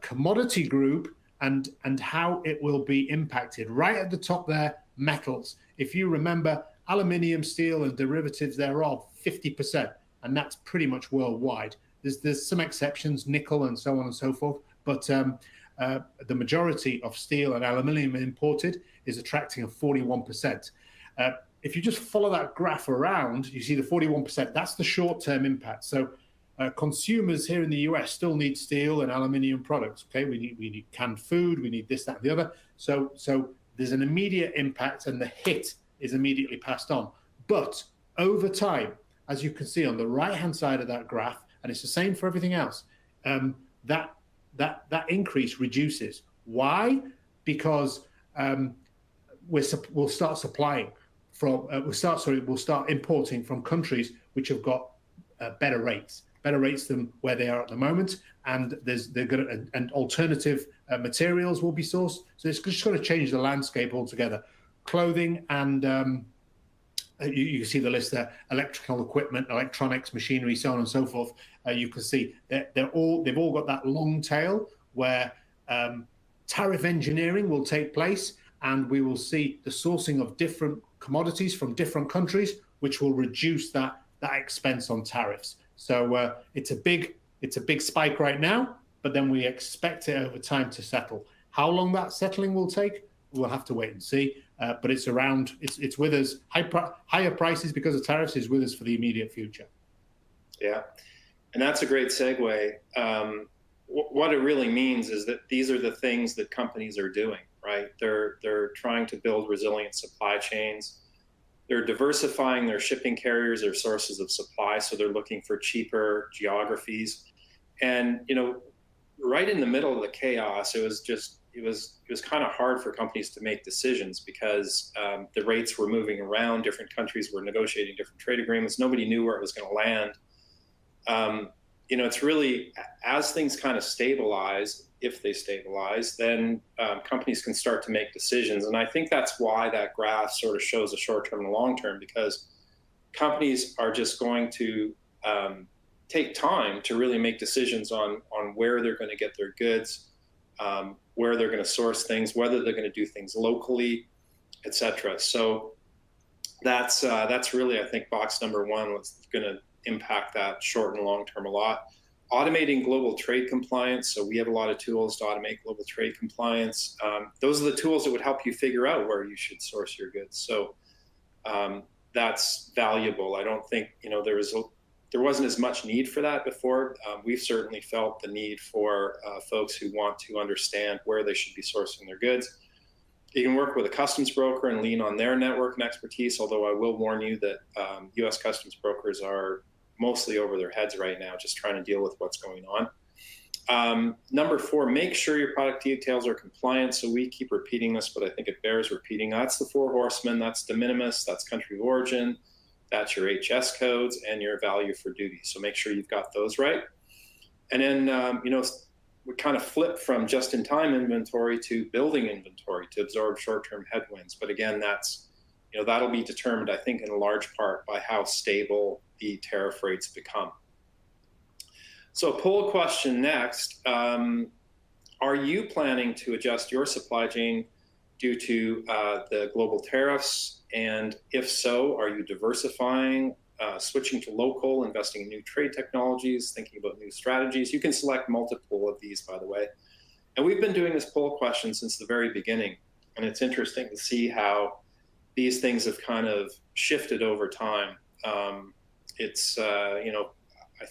commodity group and how it will be impacted. Right at the top there, metals. If you remember, aluminium, steel, and derivatives thereof, 50%, and that's pretty much worldwide. There's some exceptions, nickel and so on and so forth, but the majority of steel and aluminium imported is attracting a 41%. If you just follow that graph around, you see the 41%. That's the short-term impact. So consumers here in the US still need steel and aluminium products. Okay, we need canned food, we need this, that, and the other. So there's an immediate impact, and the hit is immediately passed on. But over time, as you can see on the right-hand side of that graph, and it's the same for everything else, that increase reduces. Why? Because we'll start supplying from we'll start importing from countries which have got better rates than where they are at the moment, and and alternative materials will be sourced. So it's just going to change the landscape altogether. Clothing and you see the list there: electrical equipment, electronics, machinery, so on and so forth. You can see they've all got that long tail where tariff engineering will take place, and we will see the sourcing of different commodities from different countries, which will reduce that expense on tariffs. So it's a big spike right now, but then we expect it over time to settle. How long that settling will take, we'll have to wait and see. But it's with us. Higher prices because of tariffs is with us for the immediate future. Yeah, and that's a great segue. What it really means is that these are the things that companies are doing, right? They're trying to build resilient supply chains. They're diversifying their shipping carriers, their sources of supply, so they're looking for cheaper geographies. And right in the middle of the chaos, it was kind of hard for companies to make decisions because the rates were moving around. Different countries were negotiating different trade agreements. Nobody knew where it was going to land. It's really, as things kind of stabilize, if they stabilize, then companies can start to make decisions. And I think that's why that graph sort of shows a short-term and long-term, because companies are just going to take time to really make decisions on where they're going to get their goods, where they're going to source things, whether they're going to do things locally, et cetera. So that's really, I think, box number one, what's going to impact that short and long term a lot. Automating global trade compliance. So we have a lot of tools to automate global trade compliance. Those are the tools that would help you figure out where you should source your goods. So that's valuable. I don't think there wasn't as much need for that before. We've certainly felt the need for folks who want to understand where they should be sourcing their goods. You can work with a customs broker and lean on their network and expertise, although I will warn you that U.S. customs brokers are mostly over their heads right now, just trying to deal with what's going on. Number 4, make sure your product details are compliant. So we keep repeating this, but I think it bears repeating. That's the 4 horsemen. That's de minimis. That's country of origin. That's your HS codes and your value for duty. So make sure you've got those right. And then, we kind of flip from just-in-time inventory to building inventory to absorb short-term headwinds. But again, that'll be determined, I think, in large part by how stable the tariff rates become. So poll question next. Are you planning to adjust your supply chain due to the global tariffs? And if so, are you diversifying, switching to local, investing in new trade technologies, thinking about new strategies? You can select multiple of these, by the way. And we've been doing this poll question since the very beginning. And it's interesting to see how these things have kind of shifted over time. I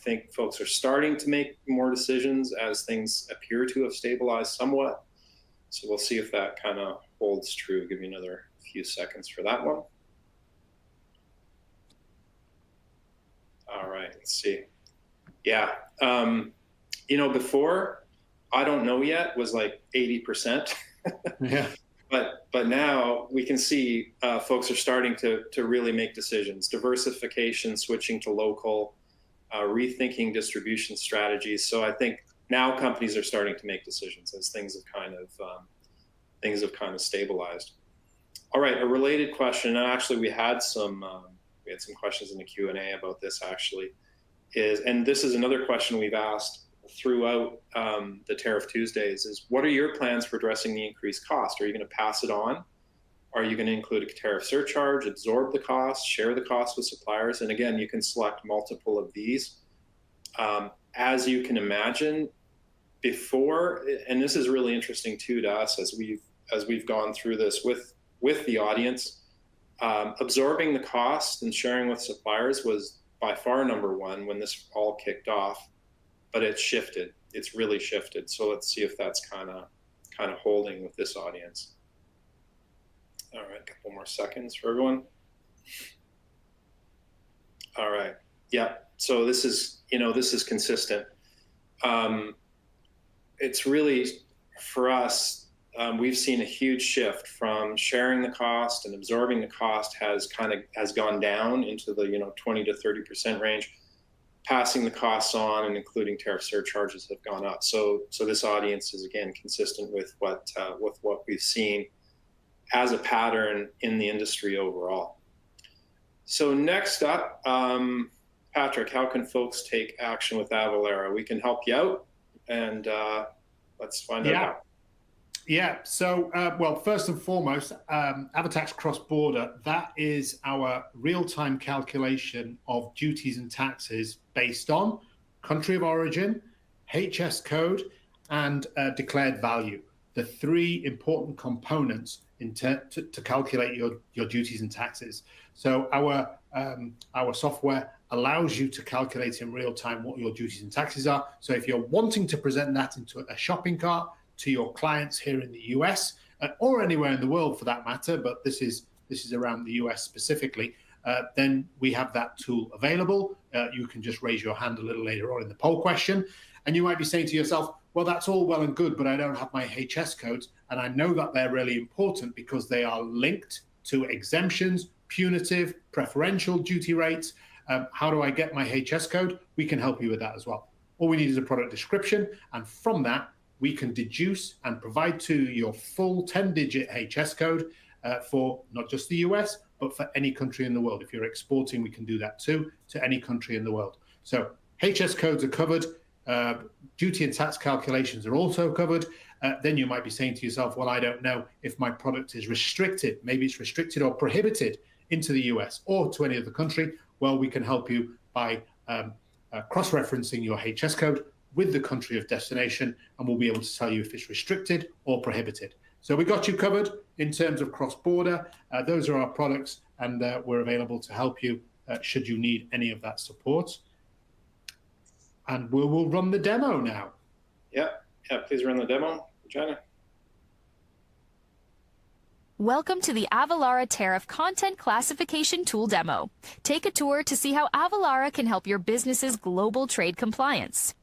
think folks are starting to make more decisions as things appear to have stabilized somewhat. So we'll see if that kind of holds true. Give me another few seconds for that one. All right, let's see. Yeah, before, I don't know yet was like 80%. Yeah. But now we can see folks are starting to really make decisions. Diversification, switching to local, rethinking distribution strategies. So I think now companies are starting to make decisions as things have kind of stabilized. All right, a related question, and actually we had some questions in the Q&A about this actually, and this is another question we've asked throughout the Tariff Tuesdays, is what are your plans for addressing the increased cost? Are you going to pass it on? Are you going to include a tariff surcharge, absorb the cost, share the cost with suppliers? And again, you can select multiple of these. As you can imagine, before, and this is really interesting too to us as we've gone through this with the audience, absorbing the cost and sharing with suppliers was by far number one when this all kicked off, but it's shifted. It's really shifted. So let's see if that's kind of holding with this audience. All right, a couple more seconds for everyone. All right, yeah. So this is consistent. It's really, for us, we've seen a huge shift from sharing the cost and absorbing the cost has gone down into the 20 to 30% range. Passing the costs on and including tariff surcharges have gone up. So this audience is again consistent with what we've seen as a pattern in the industry overall. So next up, Patrick, how can folks take action with Avalara? We can help you out, and let's find out how. Yeah, so, well, first and foremost, Avatax Cross-Border, that is our real-time calculation of duties and taxes based on country of origin, HS code, and declared value, the three important components to calculate your duties and taxes. So our software allows you to calculate in real time what your duties and taxes are. So if you're wanting to present that into a shopping cart to your clients here in the US or anywhere in the world for that matter, but this is around the US specifically, then we have that tool available. You can just raise your hand a little later on in the poll question, and you might be saying to yourself, well, that's all well and good, but I don't have my HS codes, and I know that they're really important because they are linked to exemptions, punitive, preferential duty rates. How do I get my HS code? We can help you with that as well. All we need is a product description, and from that, we can deduce and provide to your full 10-digit HS code for not just the US, but for any country in the world. If you're exporting, we can do that too, to any country in the world. So HS codes are covered. Duty and tax calculations are also covered. Then you might be saying to yourself, well, I don't know if my product is restricted. Maybe it's restricted or prohibited into the US or to any other country. Well, we can help you by cross-referencing your HS code with the country of destination, and we'll be able to tell you if it's restricted or prohibited. So we got you covered in terms of cross-border. Those are our products, and we're available to help you should you need any of that support. And we will run the demo now. Yeah, please run the demo, Jenna. Welcome to the Avalara Tariff Content Classification Tool demo. Take a tour to see how Avalara can help your business's global trade compliance.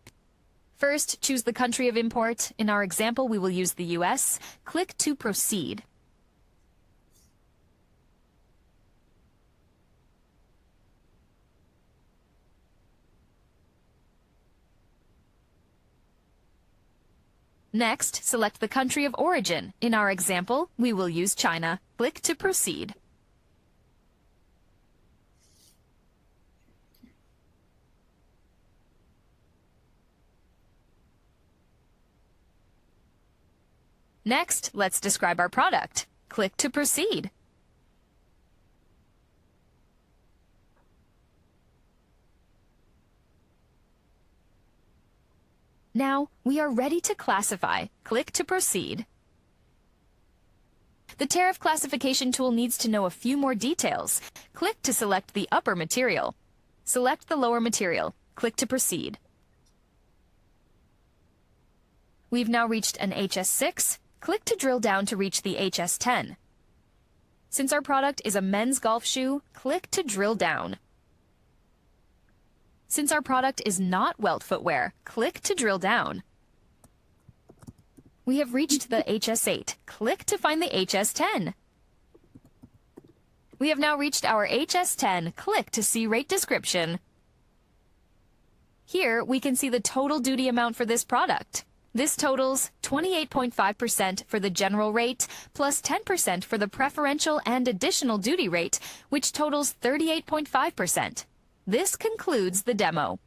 First, choose the country of import. In our example, we will use the US. Click to proceed. Next, select the country of origin. In our example, we will use China. Click to proceed. Next, let's describe our product. Click to proceed. Now, we are ready to classify. Click to proceed. The tariff classification tool needs to know a few more details. Click to select the upper material. Select the lower material. Click to proceed. We've now reached an HS6. Click to drill down to reach the HS10. Since our product is a men's golf shoe, click to drill down. Since our product is not welt footwear, click to drill down. We have reached the HS8. Click to find the HS10. We have now reached our HS10. Click to see rate description. Here, we can see the total duty amount for this product. This totals 28.5% for the general rate, plus 10% for the preferential and additional duty rate, which totals 38.5%. This concludes the demo.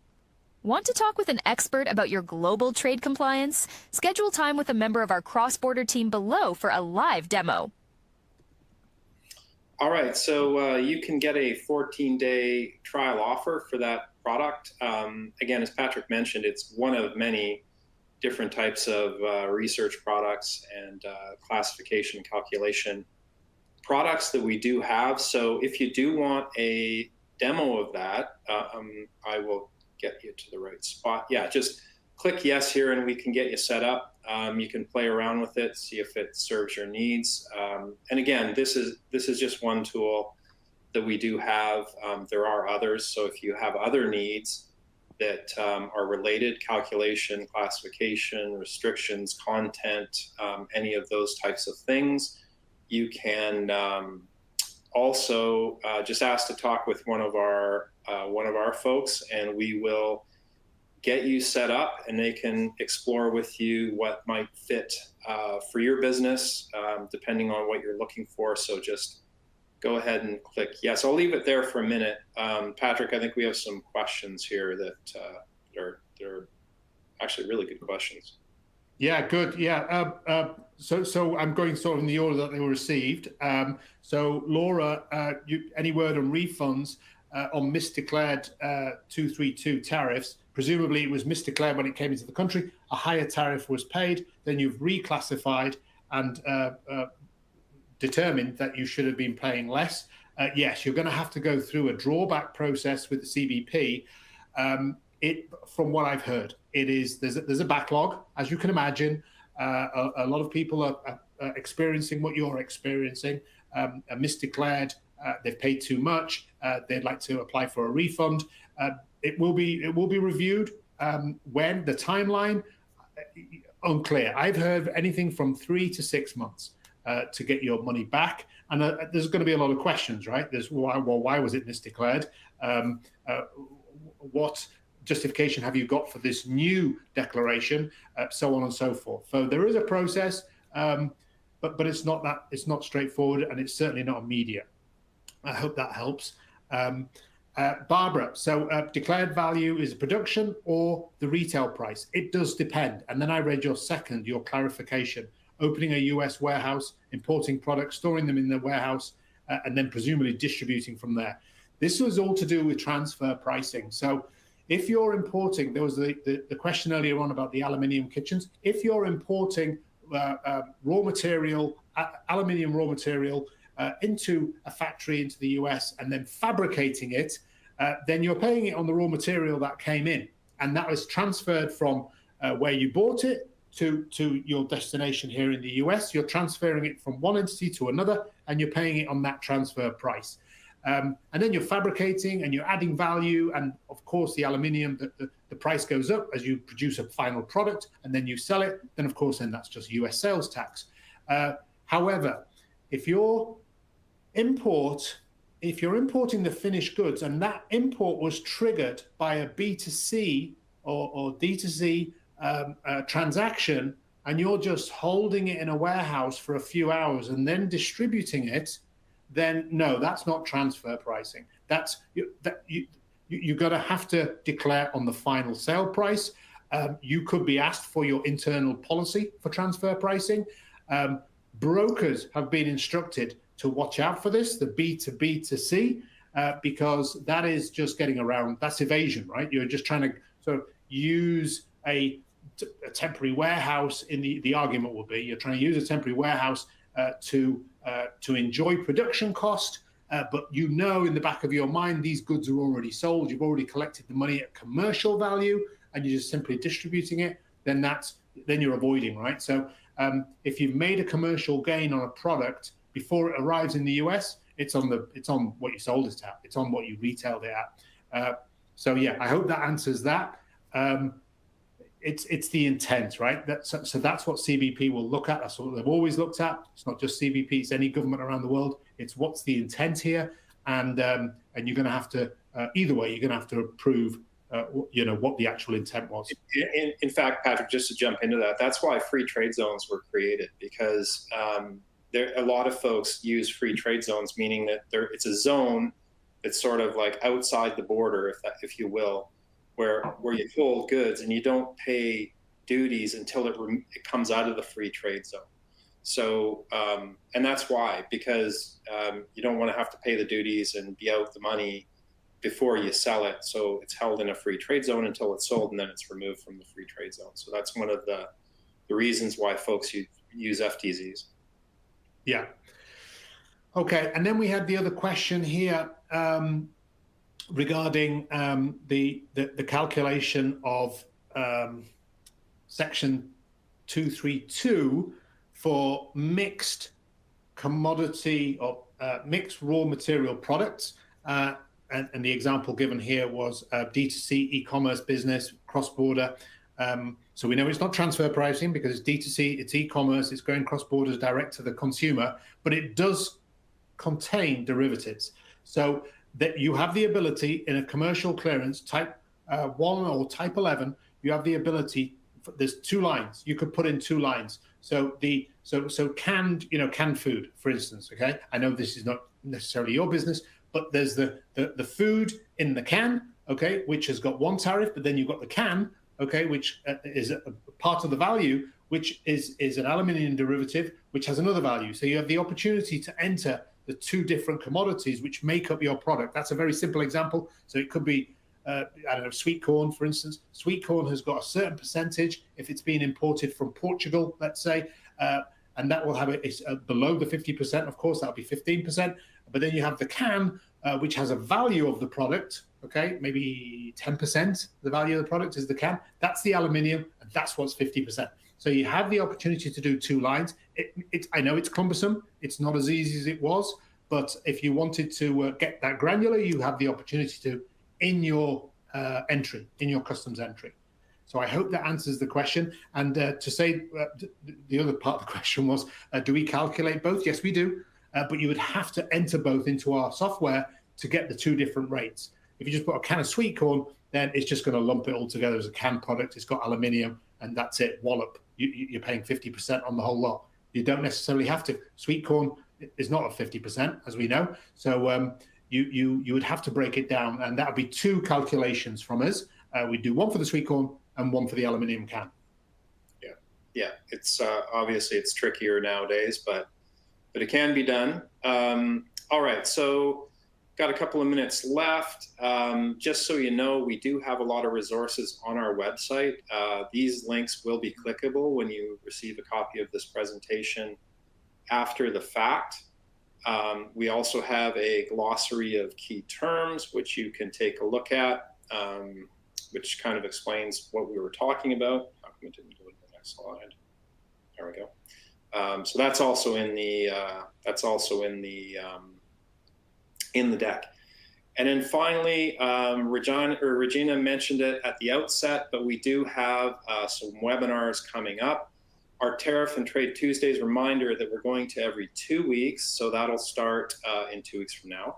Want to talk with an expert about your global trade compliance? Schedule time with a member of our cross-border team below for a live demo. All right, so you can get a 14-day trial offer for that product. Again, as Patrick mentioned, it's one of many different types of research products and classification calculation products that we do have. So if you do want a demo of that, I will get you to the right spot. Yeah, just click yes here and we can get you set up. You can play around with it, see if it serves your needs. And again, this is just one tool that we do have. There are others, so if you have other needs that are related, calculation, classification, restrictions, content, any of those types of things, you can also just ask to talk with one of our folks, and we will get you set up, and they can explore with you what might fit for your business, depending on what you're looking for. So just go ahead and click yes. I'll leave it there for a minute. Patrick, I think we have some questions here that they're actually really good questions. Yeah, good. Yeah. So I'm going sort of in the order that they were received. So Laura, any word on refunds on misdeclared 232 tariffs? Presumably it was misdeclared when it came into the country. A higher tariff was paid. Then you've reclassified and determined that you should have been paying less. Yes, you're going to have to go through a drawback process with the CBP. From what I've heard, there's a backlog, as you can imagine. A lot of people are experiencing what you're experiencing. Misdeclared, they've paid too much. They'd like to apply for a refund. It will be reviewed. When the timeline unclear. I've heard anything from 3 to 6 months to get your money back, and there's going to be a lot of questions, right? There's why was it misdeclared? What justification have you got for this new declaration, so on and so forth. So there is a process, but it's not straightforward, and it's certainly not immediate. I hope that helps. Barbara, so declared value is production or the retail price? It does depend. And then I read your clarification, opening a US warehouse, importing products, storing them in the warehouse, and then presumably distributing from there. This was all to do with transfer pricing. So if you're importing, there was the question earlier on about the aluminium kitchens. If you're importing raw material, aluminium raw material into a factory into the US and then fabricating it, then you're paying it on the raw material that came in. And that was transferred from where you bought it to your destination here in the US. You're transferring it from one entity to another, and you're paying it on that transfer price. And then you're fabricating and you're adding value. And of course, the aluminium, the price goes up as you produce a final product and then you sell it. Then, of course, then that's just US sales tax. However, if you're importing the finished goods and that import was triggered by a B2C or D2C transaction, and you're just holding it in a warehouse for a few hours and then distributing it, then no, that's not transfer pricing. You're going to have to declare on the final sale price. You could be asked for your internal policy for transfer pricing. Brokers have been instructed to watch out for this, the B2B2C, because that is just getting around, that's evasion, right? You're just trying to sort of use a a temporary warehouse. In the argument will be you're trying to use a temporary warehouse to enjoy production cost, but you know in the back of your mind these goods are already sold. You've already collected the money at commercial value, and you're just simply distributing it. Then you're avoiding, right? So if you've made a commercial gain on a product before it arrives in the US, it's on what you sold it at. It's on what you retailed it at. So yeah, I hope that answers that. It's the intent, right? So that's what CBP will look at. That's what they've always looked at. It's not just CBP; it's any government around the world. It's what's the intent here, and you're going to have to either way. You're going to have to prove, what the actual intent was. In fact, Patrick, just to jump into that, that's why free trade zones were created, because a lot of folks use free trade zones, meaning that it's a zone that's sort of like outside the border, if you will, where you hold goods and you don't pay duties until it comes out of the free trade zone. So, and that's why, because you don't want to have to pay the duties and be out the money before you sell it. So it's held in a free trade zone until it's sold, and then it's removed from the free trade zone. So that's one of the reasons why folks use FTZs. Yeah. Okay. And then we had the other question here regarding the calculation of Section 232 for mixed commodity or mixed raw material products. And the example given here was D2C e-commerce business, cross-border. So we know it's not transfer pricing because it's D2C, it's e-commerce, it's going cross-borders direct to the consumer, but it does contain derivatives. So that you have the ability in a commercial clearance type 1 or type 11, you have the ability, there's 2 lines. You could put in 2 lines. So canned food, for instance, okay? I know this is not necessarily your business, but there's the food in the can, okay, which has got one tariff, but then you've got the can, okay, which is a part of the value, which is an aluminium derivative, which has another value. So you have the opportunity to enter the 2 different commodities which make up your product. That's a very simple example. So it could be, sweet corn, for instance. Sweet corn has got a certain percentage if it's being imported from Portugal, let's say, and that will have it's below the 50%. Of course, that'll be 15%. But then you have the can, which has a value of the product, okay, maybe 10%. The value of the product is the can. That's the aluminium, and that's what's 50%. So you have the opportunity to do 2 lines. I know it's cumbersome. It's not as easy as it was. But if you wanted to get that granular, you have the opportunity to in your entry, in your customs entry. So I hope that answers the question. And to say the other part of the question was, do we calculate both? Yes, we do. But you would have to enter both into our software to get the 2 different rates. If you just put a can of sweet corn, then it's just going to lump it all together as a canned product. It's got aluminium, and that's it. Wallop. You're paying 50% on the whole lot. You don't necessarily have to. Sweet corn is not at 50%, as we know. So you would have to break it down, and that would be 2 calculations from us. We do 1 for the sweet corn and 1 for the aluminium can. Yeah. It's obviously it's trickier nowadays, but it can be done. All right, so got a couple of minutes left. Just so you know, we do have a lot of resources on our website. These links will be clickable when you receive a copy of this presentation after the fact. We also have a glossary of key terms, which you can take a look at, which kind of explains what we were talking about. How come it didn't go to the next slide? There we go. So that's also in the deck. And then finally, Regina mentioned it at the outset, but we do have some webinars coming up. Our Tariff and Trade Tuesdays reminder that we're going to every 2 weeks, so that'll start in 2 weeks from now.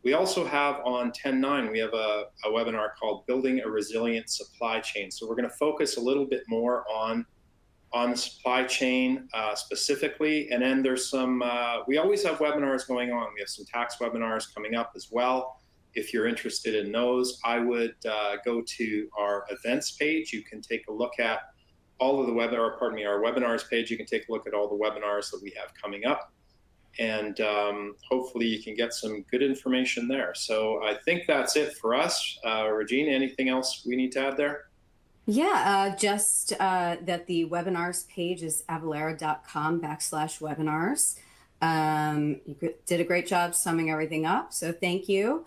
We also have on 10/9, we have a webinar called Building a Resilient Supply Chain. So we're going to focus a little bit more on the supply chain specifically. And then there's some, we always have webinars going on. We have some tax webinars coming up as well. If you're interested in those, I would go to our events page. You can take a look at all of the our webinars page. You can take a look at all the webinars that we have coming up. And hopefully you can get some good information there. So I think that's it for us. Regina, anything else we need to add there? Yeah, just that the webinars page is avalara.com/webinars. Did a great job summing everything up, so thank you.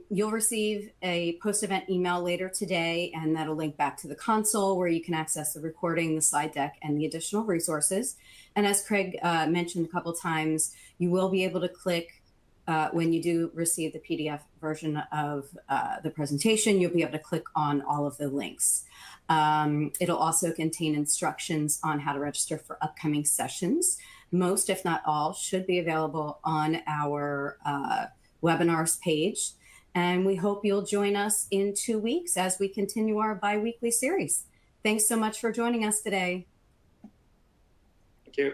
You'll receive a post-event email later today, and that'll link back to the console where you can access the recording, the slide deck, and the additional resources. And as Craig mentioned a couple times, you will be able to click when you do receive the PDF version of the presentation, you'll be able to click on all of the links. It'll also contain instructions on how to register for upcoming sessions. Most, if not all, should be available on our webinars page. And we hope you'll join us in 2 weeks as we continue our bi-weekly series. Thanks so much for joining us today. Thank you.